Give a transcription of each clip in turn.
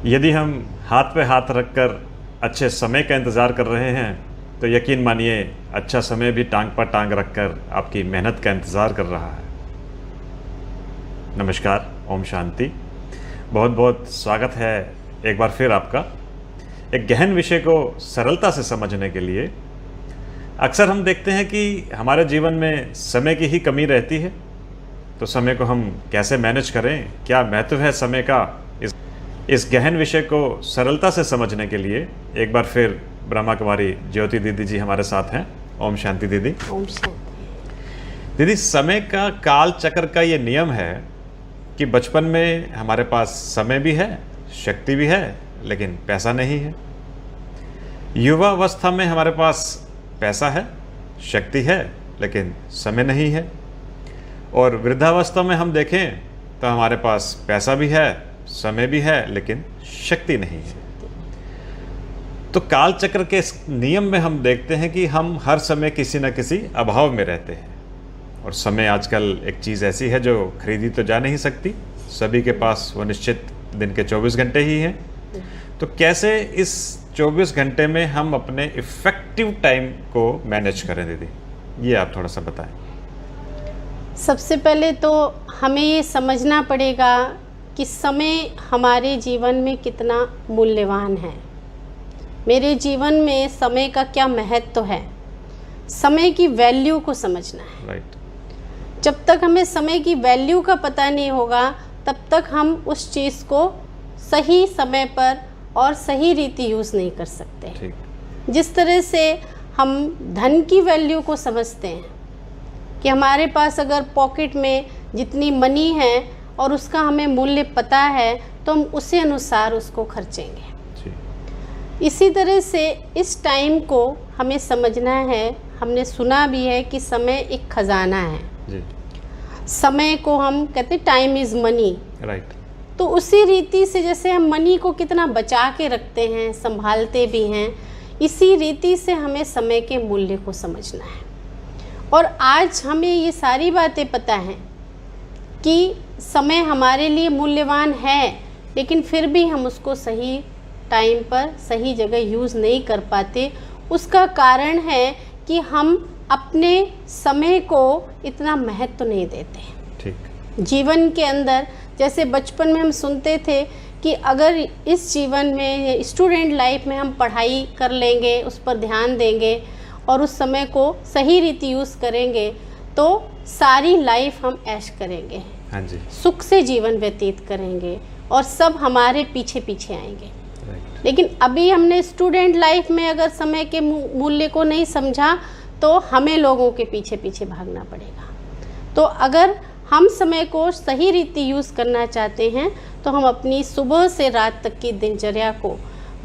यदि हम हाथ पे हाथ रखकर अच्छे समय का इंतज़ार कर रहे हैं तो यकीन मानिए अच्छा समय भी टांग पर टांग रखकर आपकी मेहनत का इंतज़ार कर रहा है। नमस्कार, ओम शांति। बहुत बहुत स्वागत है एक बार फिर आपका एक गहन विषय को सरलता से समझने के लिए। अक्सर हम देखते हैं कि हमारे जीवन में समय की ही कमी रहती है, तो समय को हम कैसे मैनेज करें, क्या महत्व है समय का, इस गहन विषय को सरलता से समझने के लिए एक बार फिर ब्रह्मा कुमारी ज्योति दीदी जी हमारे साथ हैं। ओम शांति दीदी। ओम शांति। दीदी, समय का काल चक्र का ये नियम है कि बचपन में हमारे पास समय भी है, शक्ति भी है, लेकिन पैसा नहीं है। युवा अवस्था में हमारे पास पैसा है, शक्ति है, लेकिन समय नहीं है। और वृद्धावस्था में हम देखें तो हमारे पास पैसा भी है, समय भी है, लेकिन शक्ति नहीं है। तो काल चक्र के इस नियम में हम देखते हैं कि हम हर समय किसी न किसी अभाव में रहते हैं। और समय आजकल एक चीज़ ऐसी है जो खरीदी तो जा नहीं सकती, सभी के पास वो निश्चित दिन के 24 घंटे ही हैं। तो कैसे इस 24 घंटे में हम अपने इफ़ेक्टिव टाइम को मैनेज करें दीदी, ये आप थोड़ा सा बताएं। सबसे पहले तो हमें ये समझना पड़ेगा कि समय हमारे जीवन में कितना मूल्यवान है। मेरे जीवन में समय का क्या महत्व है, समय की वैल्यू को समझना है। राइट। जब तक हमें समय की वैल्यू का पता नहीं होगा तब तक हम उस चीज़ को सही समय पर और सही रीति यूज़ नहीं कर सकते। ठीक। जिस तरह से हम धन की वैल्यू को समझते हैं कि हमारे पास अगर पॉकेट में जितनी मनी है और उसका हमें मूल्य पता है तो हम उसी अनुसार उसको खर्चेंगे। इसी तरह से इस टाइम को हमें समझना है। हमने सुना भी है कि समय एक खजाना है जी। समय को हम कहते हैं टाइम इज़ मनी। राइट। तो उसी रीति से जैसे हम मनी को कितना बचा के रखते हैं, संभालते भी हैं, इसी रीति से हमें समय के मूल्य को समझना है। और आज हमें ये सारी बातें पता हैं कि समय हमारे लिए मूल्यवान है, लेकिन फिर भी हम उसको सही टाइम पर सही जगह यूज़ नहीं कर पाते। उसका कारण है कि हम अपने समय को इतना महत्व नहीं देते। ठीक। जीवन के अंदर जैसे बचपन में हम सुनते थे कि अगर इस जीवन में स्टूडेंट लाइफ में हम पढ़ाई कर लेंगे, उस पर ध्यान देंगे और उस समय को सही रीति यूज़ करेंगे तो सारी लाइफ हम ऐश करेंगे। हाँ जी। सुख से जीवन व्यतीत करेंगे और सब हमारे पीछे पीछे आएंगे। लेकिन अभी हमने स्टूडेंट लाइफ में अगर समय के मूल्य को नहीं समझा तो हमें लोगों के पीछे पीछे भागना पड़ेगा। तो अगर हम समय को सही रीति यूज़ करना चाहते हैं तो हम अपनी सुबह से रात तक की दिनचर्या को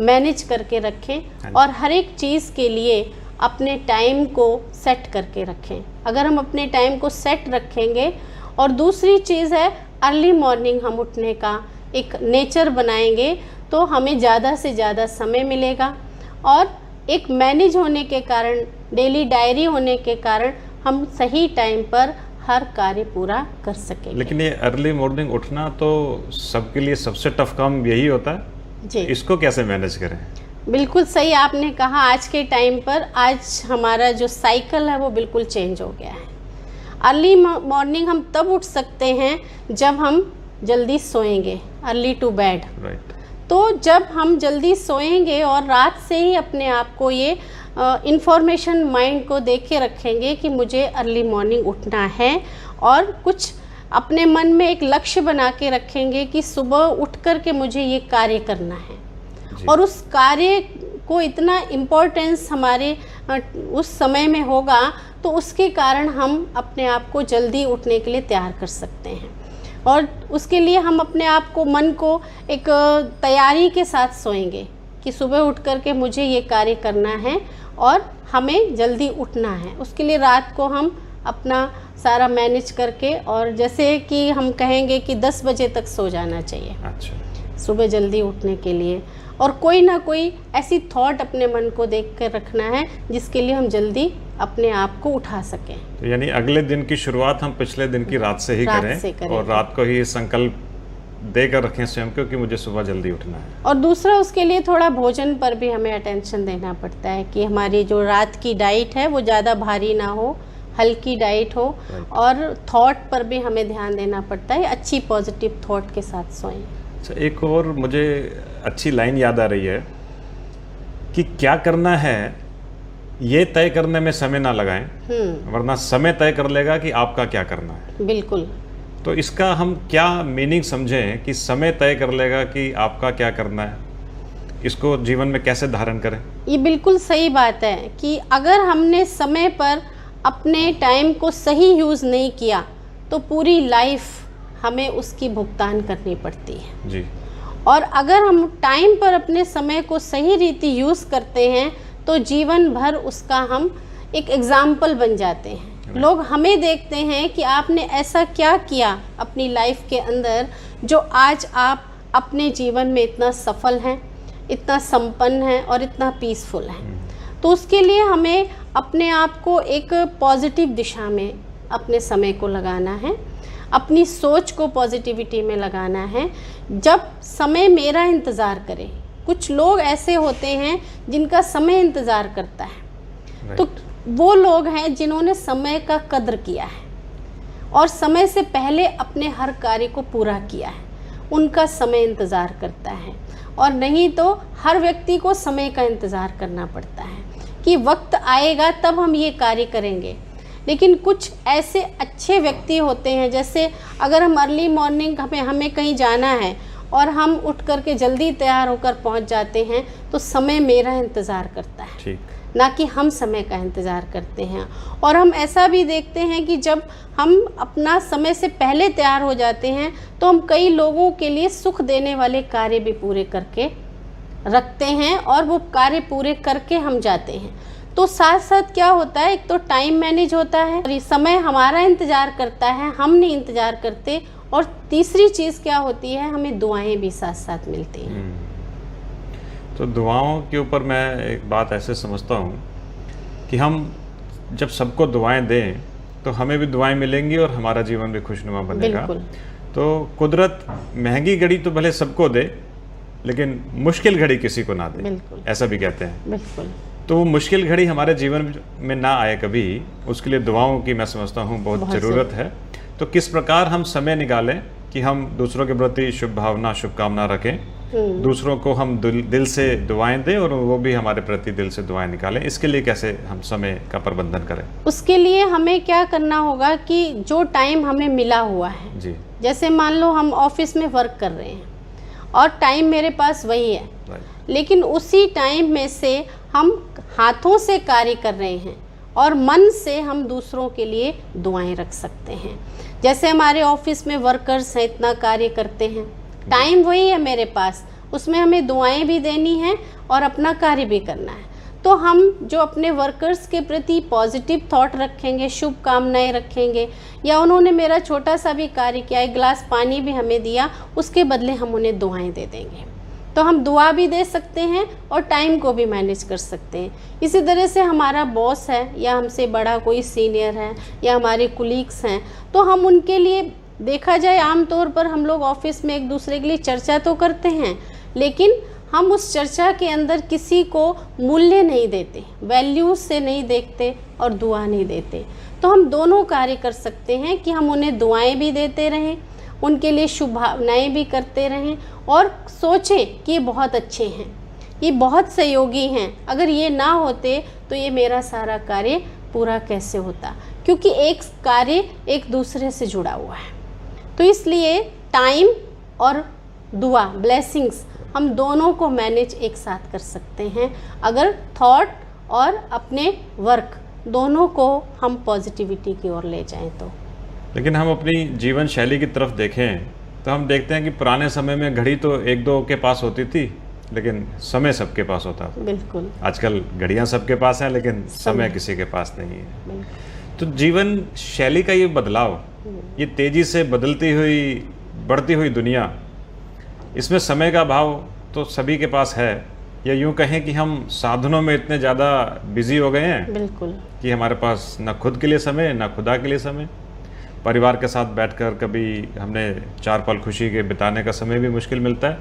मैनेज करके रखें और हर एक चीज़ के लिए अपने टाइम को सेट करके रखें। अगर हम अपने टाइम को सेट रखेंगे और दूसरी चीज़ है अर्ली मॉर्निंग हम उठने का एक नेचर बनाएंगे तो हमें ज़्यादा से ज़्यादा समय मिलेगा और एक मैनेज होने के कारण, डेली डायरी होने के कारण हम सही टाइम पर हर कार्य पूरा कर सकेंगे। लेकिन ये अर्ली मॉर्निंग उठना तो सबके लिए सबसे टफ काम यही होता है जी। इसको कैसे मैनेज करें? बिल्कुल सही आपने कहा। आज के टाइम पर आज हमारा जो साइकिल है वो बिल्कुल चेंज हो गया है। अर्ली मॉर्निंग हम तब उठ सकते हैं जब हम जल्दी सोएंगे, अर्ली टू बेड। राइट। तो जब हम जल्दी सोएंगे और रात से ही अपने आप को ये इंफॉर्मेशन माइंड को दे के रखेंगे कि मुझे अर्ली मॉर्निंग उठना है और कुछ अपने मन में एक लक्ष्य बना के रखेंगे कि सुबह उठ कर के मुझे ये कार्य करना है और उस कार्य को इतना इम्पोर्टेंस हमारे उस समय में होगा तो उसके कारण हम अपने आप को जल्दी उठने के लिए तैयार कर सकते हैं। और उसके लिए हम अपने आप को, मन को एक तैयारी के साथ सोएंगे कि सुबह उठ कर के मुझे ये कार्य करना है और हमें जल्दी उठना है। उसके लिए रात को हम अपना सारा मैनेज करके, और जैसे कि हम कहेंगे कि 10 बजे तक सो जाना चाहिए। अच्छा। सुबह जल्दी उठने के लिए, और कोई ना कोई ऐसी थॉट अपने मन को देख कर रखना है जिसके लिए हम जल्दी अपने आप को उठा सकें। तो यानी अगले दिन की शुरुआत हम पिछले दिन की रात से ही करें और रात को ही संकल्प देकर रखें स्वयं को कि मुझे सुबह जल्दी उठना है। और दूसरा, उसके लिए थोड़ा भोजन पर भी हमें अटेंशन देना पड़ता है कि हमारी जो रात की डाइट है वो ज़्यादा भारी ना हो, हल्की डाइट हो। और थॉट पर भी हमें ध्यान देना पड़ता है, अच्छी पॉजिटिव थॉट के साथ सोएं। अच्छा, एक और मुझे अच्छी लाइन याद आ रही है कि क्या करना है ये तय करने में समय ना लगाएं, वरना समय तय कर लेगा कि आपका क्या करना है। बिल्कुल। तो इसका हम क्या मीनिंग समझें कि समय तय कर लेगा कि आपका क्या करना है, इसको जीवन में कैसे धारण करें? ये बिल्कुल सही बात है कि अगर हमने समय पर अपने टाइम को सही यूज़ नहीं किया तो पूरी लाइफ हमें उसकी भुगतान करनी पड़ती है जी। और अगर हम टाइम पर अपने समय को सही रीति यूज़ करते हैं तो जीवन भर उसका हम एक एग्ज़ाम्पल बन जाते हैं। लोग हमें देखते हैं कि आपने ऐसा क्या किया अपनी लाइफ के अंदर जो आज आप अपने जीवन में इतना सफल हैं, इतना संपन्न हैं और इतना पीसफुल हैं। तो उसके लिए हमें अपने आप को एक पॉजिटिव दिशा में अपने समय को लगाना है, अपनी सोच को पॉजिटिविटी में लगाना है। जब समय मेरा इंतज़ार करे, कुछ लोग ऐसे होते हैं जिनका समय इंतज़ार करता है, तो वो लोग हैं जिन्होंने समय का कद्र किया है और समय से पहले अपने हर कार्य को पूरा किया है, उनका समय इंतज़ार करता है। और नहीं तो हर व्यक्ति को समय का इंतज़ार करना पड़ता है कि वक्त आएगा तब हम ये कार्य करेंगे। लेकिन कुछ ऐसे अच्छे व्यक्ति होते हैं, जैसे अगर हम अर्ली मॉर्निंग हमें कहीं जाना है और हम उठ करके जल्दी तैयार होकर पहुंच जाते हैं तो समय मेरा इंतज़ार करता है, ठीक, ना कि हम समय का इंतज़ार करते हैं। और हम ऐसा भी देखते हैं कि जब हम अपना समय से पहले तैयार हो जाते हैं तो हम कई लोगों के लिए सुख देने वाले कार्य भी पूरे करके रखते हैं और वो कार्य पूरे करके हम जाते हैं। तो साथ साथ क्या होता है, एक तो टाइम मैनेज होता है और समय हमारा इंतज़ार करता है, हम नहीं इंतज़ार करते। और तीसरी चीज़ क्या होती है, हमें दुआएं भी साथ साथ मिलती हैं। तो दुआओं के ऊपर मैं एक बात ऐसे समझता हूँ कि हम जब सबको दुआएं दें तो हमें भी दुआएं मिलेंगी और हमारा जीवन भी खुशनुमा बनेगा। तो कुदरत महंगी घड़ी तो भले सबको दे लेकिन मुश्किल घड़ी किसी को ना दे, ऐसा भी कहते हैं। बिल्कुल। तो वो मुश्किल घड़ी हमारे जीवन में ना आए कभी, उसके लिए दुआओं की मैं समझता हूँ बहुत ज़रूरत है। तो किस प्रकार हम समय निकालें कि हम दूसरों के प्रति शुभ भावना शुभकामना रखें, दूसरों को हम दिल से दुआएं दें और वो भी हमारे प्रति दिल से दुआएं निकालें, इसके लिए कैसे हम समय का प्रबंधन करें? उसके लिए हमें क्या करना होगा कि जो टाइम हमें मिला हुआ है जी, जैसे मान लो हम ऑफिस में वर्क कर रहे हैं और टाइम मेरे पास वही है, लेकिन उसी टाइम में से हम हाथों से कार्य कर रहे हैं और मन से हम दूसरों के लिए दुआएं रख सकते हैं। जैसे हमारे ऑफिस में वर्कर्स हैं, इतना कार्य करते हैं, टाइम वही है मेरे पास, उसमें हमें दुआएं भी देनी है और अपना कार्य भी करना है। तो हम जो अपने वर्कर्स के प्रति पॉजिटिव थॉट रखेंगे, शुभकामनाएं रखेंगे, या उन्होंने मेरा छोटा सा भी कार्य किया, एक गिलास पानी भी हमें दिया, उसके बदले हम उन्हें दुआएं दे देंगे। तो हम दुआ भी दे सकते हैं और टाइम को भी मैनेज कर सकते हैं। इसी तरह से हमारा बॉस है या हमसे बड़ा कोई सीनियर है या हमारे कुलीग्स हैं, तो हम उनके लिए, देखा जाए आमतौर पर हम लोग ऑफिस में एक दूसरे के लिए चर्चा तो करते हैं, लेकिन हम उस चर्चा के अंदर किसी को मूल्य नहीं देते, वैल्यूज से नहीं देखते और दुआ नहीं देते। तो हम दोनों कार्य कर सकते हैं कि हम उन्हें दुआएं भी देते रहें, उनके लिए शुभ भावनाएं भी करते रहें और सोचें कि ये बहुत अच्छे हैं, ये बहुत सहयोगी हैं, अगर ये ना होते तो ये मेरा सारा कार्य पूरा कैसे होता, क्योंकि एक कार्य एक दूसरे से जुड़ा हुआ है। तो इसलिए टाइम और दुआ, ब्लेसिंग्स, हम दोनों को मैनेज एक साथ कर सकते हैं अगर थॉट और अपने वर्क दोनों को हम पॉजिटिविटी की ओर ले जाएं तो। लेकिन हम अपनी जीवन शैली की तरफ देखें तो हम देखते हैं कि पुराने समय में घड़ी तो एक दो के पास होती थी लेकिन समय सबके पास होता था। बिल्कुल। आजकल घड़ियां सबके पास हैं लेकिन समय किसी के पास नहीं है। तो जीवन शैली का ये बदलाव, ये तेजी से बदलती हुई बढ़ती हुई दुनिया, इसमें समय का भाव तो सभी के पास है, या यूं कहें कि हम साधनों में इतने ज़्यादा बिजी हो गए हैं बिल्कुल कि हमारे पास ना खुद के लिए समय ना खुदा के लिए समय। परिवार के साथ बैठकर कभी हमने 4 पल खुशी के बिताने का समय भी मुश्किल मिलता है,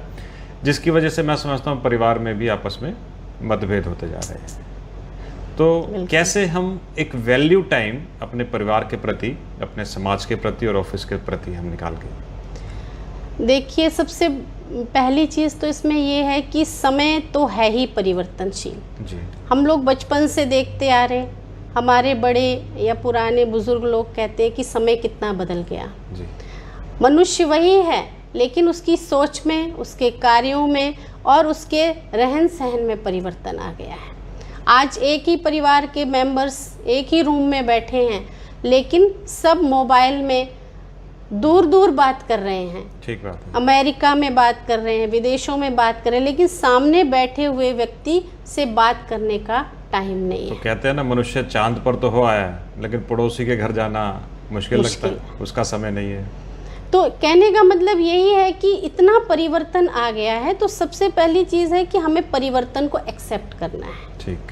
जिसकी वजह से मैं समझता हूँ परिवार में भी आपस में मतभेद होते जा रहे हैं। तो कैसे हम एक वैल्यू टाइम अपने परिवार के प्रति, अपने समाज के प्रति और ऑफिस के प्रति हम निकाल के? देखिए, सबसे पहली चीज़ तो इसमें ये है कि समय तो है ही परिवर्तनशील जी। हम लोग बचपन से देखते आ रहे, हमारे बड़े या पुराने बुजुर्ग लोग कहते हैं कि समय कितना बदल गया। जी। मनुष्य वही है, लेकिन उसकी सोच में, उसके कार्यों में और उसके रहन सहन में परिवर्तन आ गया है। आज एक ही परिवार के मेंबर्स एक ही रूम में बैठे हैं, लेकिन सब मोबाइल में दूर दूर बात कर रहे हैं। ठीक बात है। अमेरिका में बात कर रहे हैं, विदेशों में बात कर रहे हैं, लेकिन सामने बैठे हुए व्यक्ति से बात करने का टाइम नहीं है। तो कहते हैं ना, मनुष्य चांद पर तो हो आया, लेकिन पड़ोसी के घर जाना मुश्किल लगता है, उसका समय नहीं है। तो कहने का मतलब यही है कि इतना परिवर्तन आ गया है, तो सबसे पहली चीज़ है कि हमें परिवर्तन को एक्सेप्ट करना है। ठीक।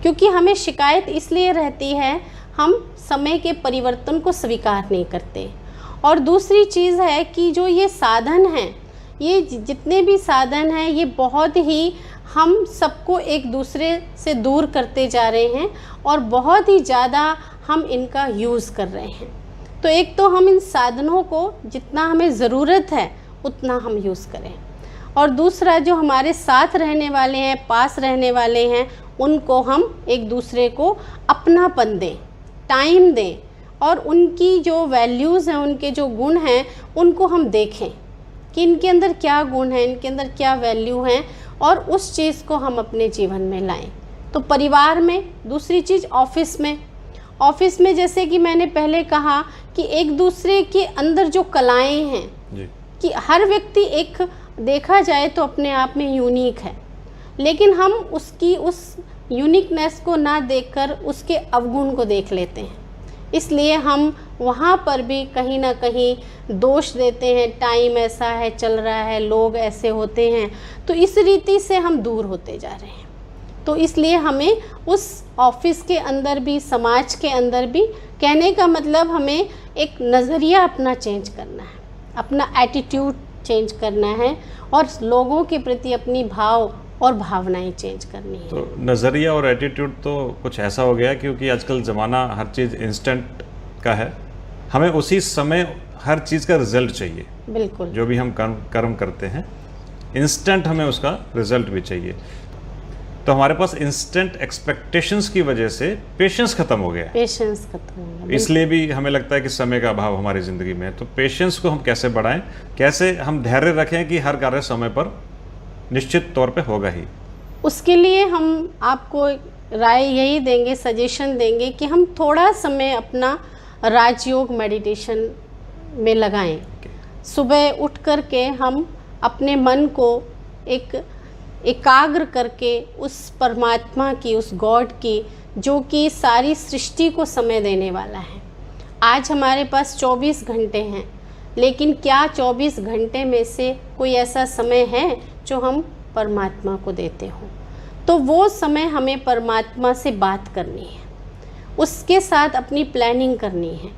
क्योंकि हमें शिकायत इसलिए रहती है, हम समय के परिवर्तन को स्वीकार नहीं करते। और दूसरी चीज़ है कि जो ये साधन हैं, ये जितने भी साधन हैं, ये बहुत ही हम सबको एक दूसरे से दूर करते जा रहे हैं और बहुत ही ज़्यादा हम इनका यूज़ कर रहे हैं। तो एक तो हम इन साधनों को जितना हमें ज़रूरत है उतना हम यूज़ करें, और दूसरा जो हमारे साथ रहने वाले हैं, पास रहने वाले हैं, उनको हम एक दूसरे को अपनापन दें, टाइम दें, और उनकी जो वैल्यूज़ हैं, उनके जो गुण हैं, उनको हम देखें कि इनके अंदर क्या गुण हैं, इनके अंदर क्या वैल्यू हैं, और उस चीज़ को हम अपने जीवन में लाएं। तो परिवार में, दूसरी चीज़ ऑफिस में जैसे कि मैंने पहले कहा कि एक दूसरे के अंदर जो कलाएं हैं जी। कि हर व्यक्ति एक देखा जाए तो अपने आप में यूनिक है, लेकिन हम उसकी उस यूनिकनेस को ना देखकर उसके अवगुण को देख लेते हैं। इसलिए हम वहाँ पर भी कहीं ना कहीं दोष देते हैं, टाइम ऐसा है, चल रहा है, लोग ऐसे होते हैं, तो इस रीति से हम दूर होते जा रहे हैं। तो इसलिए हमें उस ऑफिस के अंदर भी, समाज के अंदर भी, कहने का मतलब हमें एक नज़रिया अपना चेंज करना है, अपना एटीट्यूड चेंज करना है, और लोगों के प्रति अपनी भाव और भावनाएं चेंज करनी है। तो नज़रिया और एटीट्यूड तो कुछ ऐसा हो गया, क्योंकि आजकल ज़माना हर चीज़ इंस्टेंट का है, हमें उसी समय हर चीज़ का रिजल्ट चाहिए। बिल्कुल। जो भी हम कर्म करते हैं, इंस्टेंट हमें उसका रिजल्ट भी चाहिए। तो हमारे पास इंस्टेंट एक्सपेक्टेशंस की वजह से पेशेंस खत्म हो गया है। पेशेंस खत्म हो गया, इसलिए भी हमें लगता है कि समय का अभाव हमारी ज़िंदगी में है। तो पेशेंस को हम कैसे बढ़ाएं, कैसे हम धैर्य रखें कि हर कार्य समय पर निश्चित तौर पे होगा ही? उसके लिए हम आपको राय यही देंगे, सजेशन देंगे कि हम थोड़ा समय अपना राजयोग मेडिटेशन में लगाएं। सुबह उठ कर के हम अपने मन को एकाग्र करके उस परमात्मा की, उस गॉड की, जो कि सारी सृष्टि को समय देने वाला है। आज हमारे पास 24 घंटे हैं, लेकिन क्या 24 घंटे में से कोई ऐसा समय है जो हम परमात्मा को देते हों? तो वो समय हमें परमात्मा से बात करनी है, उसके साथ अपनी प्लानिंग करनी है।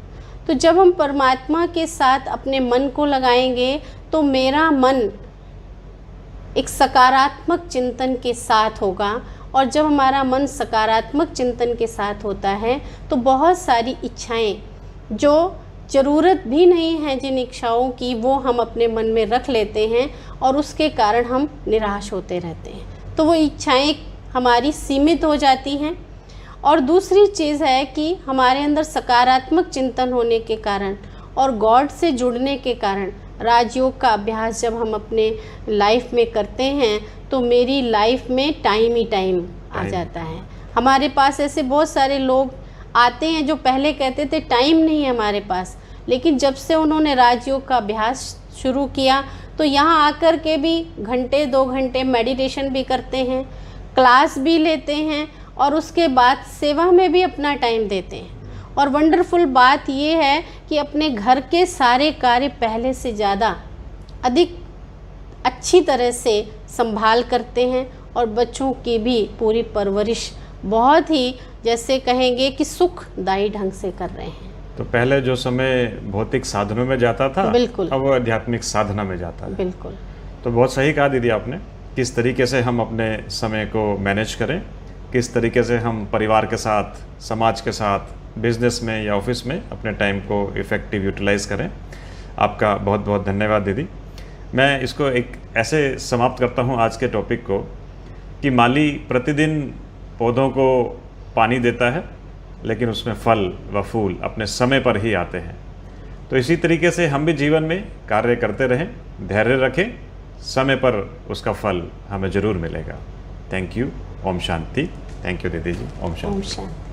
तो जब हम परमात्मा के साथ अपने मन को लगाएंगे, तो मेरा मन एक सकारात्मक चिंतन के साथ होगा, और जब हमारा मन सकारात्मक चिंतन के साथ होता है, तो बहुत सारी इच्छाएं जो ज़रूरत भी नहीं है, जिन इच्छाओं की, वो हम अपने मन में रख लेते हैं, और उसके कारण हम निराश होते रहते हैं। तो वो इच्छाएं हमारी सीमित हो जाती हैं। और दूसरी चीज़ है कि हमारे अंदर सकारात्मक चिंतन होने के कारण और गॉड से जुड़ने के कारण, राजयोग का अभ्यास जब हम अपने लाइफ में करते हैं, तो मेरी लाइफ में टाइम ही टाइम आ जाता है। हमारे पास ऐसे बहुत सारे लोग आते हैं जो पहले कहते थे टाइम नहीं है हमारे पास, लेकिन जब से उन्होंने राजयोग का अभ्यास शुरू किया, तो यहाँ आकर के भी घंटे 2 घंटे मेडिटेशन भी करते हैं, क्लास भी लेते हैं, और उसके बाद सेवा में भी अपना टाइम देते हैं। और वंडरफुल बात ये है कि अपने घर के सारे कार्य पहले से ज़्यादा अधिक अच्छी तरह से संभाल करते हैं, और बच्चों की भी पूरी परवरिश बहुत ही, जैसे कहेंगे कि सुखदायी ढंग से कर रहे हैं। तो पहले जो समय भौतिक साधनों में जाता था, बिल्कुल। अब वो आध्यात्मिक साधना में जाता है। बिल्कुल। तो बहुत सही कहा दीदी आपने, किस तरीके से हम अपने समय को मैनेज करें, किस तरीके से हम परिवार के साथ, समाज के साथ, बिजनेस में या ऑफिस में अपने टाइम को इफ़ेक्टिव यूटिलाइज करें। आपका बहुत बहुत धन्यवाद दीदी। मैं इसको एक ऐसे समाप्त करता हूँ आज के टॉपिक को कि माली प्रतिदिन पौधों को पानी देता है, लेकिन उसमें फल व फूल अपने समय पर ही आते हैं। तो इसी तरीके से हम भी जीवन में कार्य करते रहें, धैर्य रखें, समय पर उसका फल हमें ज़रूर मिलेगा। Thank you. ओम शांति। थैंक यू दीदी जी। ओम शांति। ओम शांति।